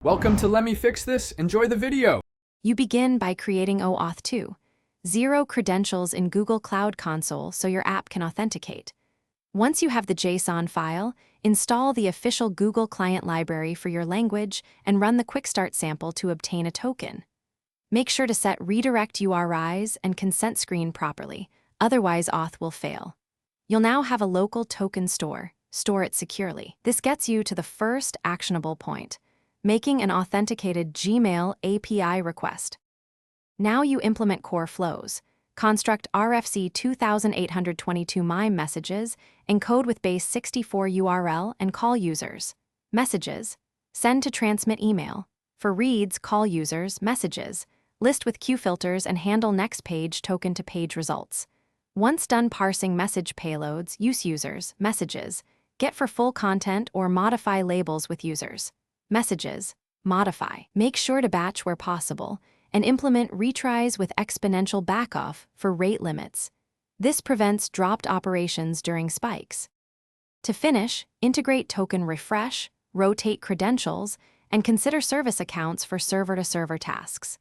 Welcome to Let Me Fix This. Enjoy the video. You begin by creating OAuth 2. Zero credentials in Google Cloud Console so your app can authenticate. Once you have the JSON file, install the official Google Client library for your language and run the Quick Start sample to obtain a token. Make sure to set redirect URIs and consent screen properly, otherwise auth will fail. You'll now have a local token store. Store it securely. This gets you to the first actionable point, making an authenticated Gmail API request. Now you implement core flows. Construct RFC 2822 MIME messages, encode with base 64 URL, and call users. Messages. Send to transmit email. For reads, call users, messages. List with queue filters and handle next page token to page results. Once done parsing message payloads, use users, messages. Get for full content or modify labels with users. Messages. Modify. Make sure to batch where possible and implement retries with exponential backoff for rate limits. This prevents dropped operations during spikes. To finish, integrate token refresh, rotate credentials, and consider service accounts for server-to-server tasks.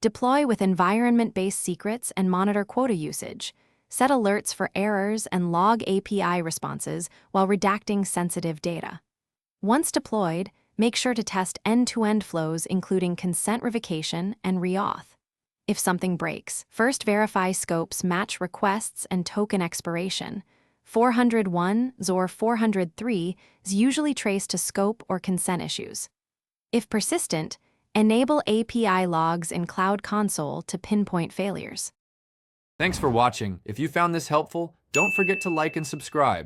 Deploy with environment-based secrets and monitor quota usage. Set alerts for errors and log API responses while redacting sensitive data. Once deployed, make sure to test end-to-end flows including consent revocation and reauth. If something breaks, first verify scopes match requests and token expiration. 401 or 403 is usually traced to scope or consent issues. If persistent, enable API logs in Cloud Console to pinpoint failures. Thanks for watching. If you found this helpful, don't forget to like and subscribe.